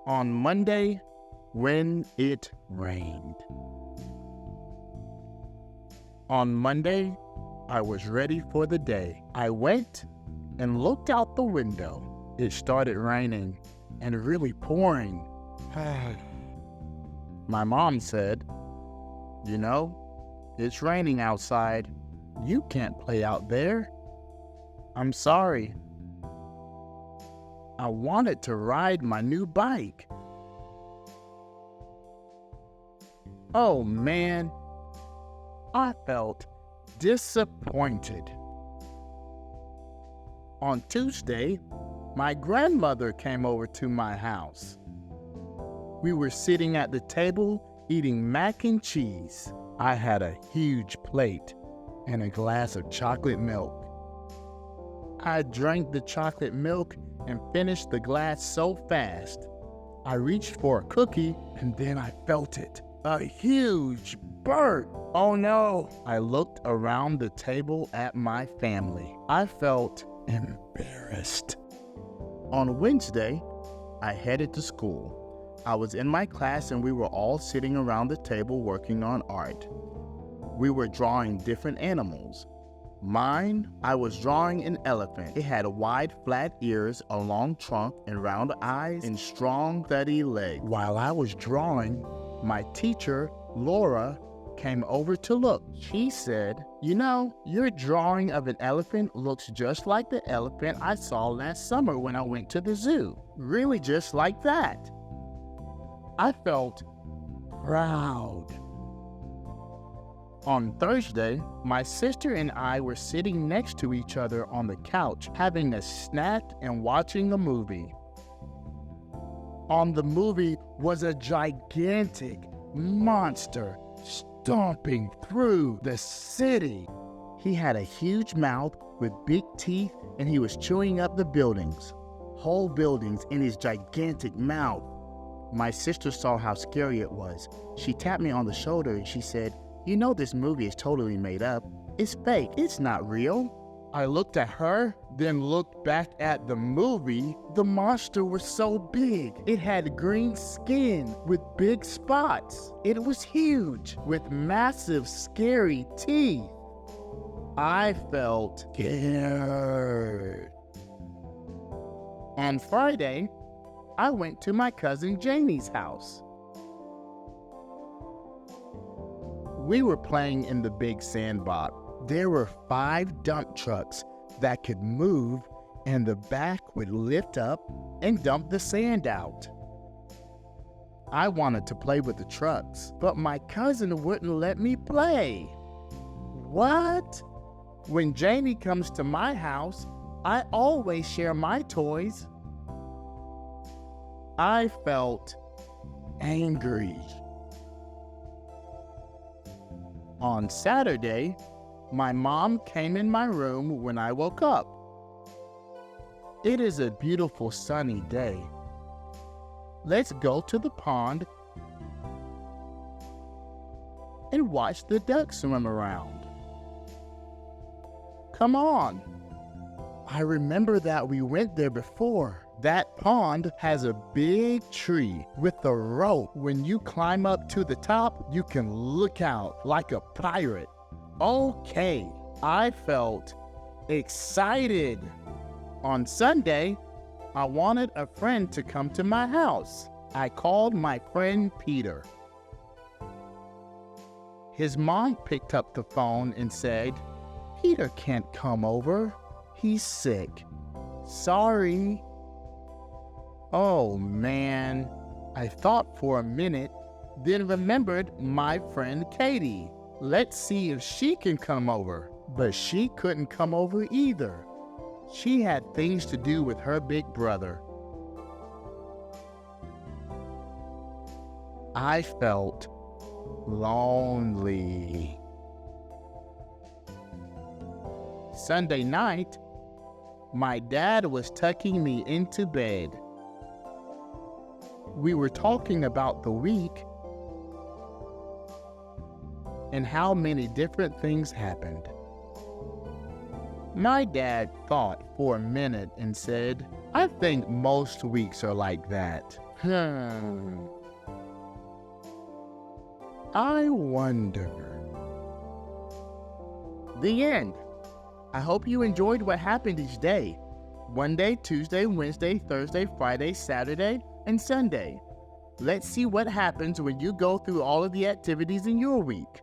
On Monday, when it rained. On Monday, I was ready for the day. I went and looked out the window. It started raining and really pouring. My mom said, "You know, it's raining outside. You can't play out there." I'm sorry. I wanted to ride my new bike. Oh man, I felt disappointed. On Tuesday, my grandmother came over to my house. We were sitting at the table eating mac and cheese. I had a huge plate and a glass of chocolate milk. I drank the chocolate milk and finished the glass so fast. I reached for a cookie and then I felt it. A huge burn. Oh no! I looked around the table at my family. I felt embarrassed. On Wednesday, I headed to school. I was in my class and we were all sitting around the table working on art. We were drawing different animals. Mine, I was drawing an elephant. It had wide, flat ears, a long trunk, and round eyes, and strong, sturdy legs. While I was drawing, my teacher, Laura, came over to look. She said, "You know, your drawing of an elephant looks just like the elephant I saw last summer when I went to the zoo. Really just like that." I felt proud. On Thursday, my sister and I were sitting next to each other on the couch, having a snack and watching a movie. On the movie was a gigantic monster stomping through the city. He had a huge mouth with big teeth and he was chewing up the buildings, whole buildings in his gigantic mouth. My sister saw how scary it was. She tapped me on the shoulder and she said, "You know this movie is totally made up. It's fake. It's not real." I looked at her, then looked back at the movie. The monster was so big. It had green skin with big spots. It was huge with massive, scary teeth. I felt scared. On Friday, I went to my cousin Jamie's house. We were playing in the big sandbox. There were 5 dump trucks that could move and the back would lift up and dump the sand out. I wanted to play with the trucks, but my cousin wouldn't let me play. What? When Jamie comes to my house, I always share my toys. I felt angry. On Saturday, my mom came in my room when I woke up. It is a beautiful sunny day. Let's go to the pond and watch the ducks swim around. Come on. I remember that we went there before. That pond has a big tree with a rope. When you climb up to the top, you can look out like a pirate. Okay, I felt excited. On Sunday, I wanted a friend to come to my house. I called my friend Peter. His mom picked up the phone and said, "Peter can't come over. He's sick. Sorry." Oh man, I thought for a minute, then remembered my friend Katie. Let's see if she can come over. But she couldn't come over either. She had things to do with her big brother. I felt lonely. Sunday night, my dad was tucking me into bed. We were talking about the week and how many different things happened. My dad thought for a minute and said, "I think most weeks are like that." I wonder. The end. I hope you enjoyed what happened each day. Monday, Tuesday, Wednesday, Thursday, Friday, Saturday, and Sunday. Let's see what happens when you go through all of the activities in your week.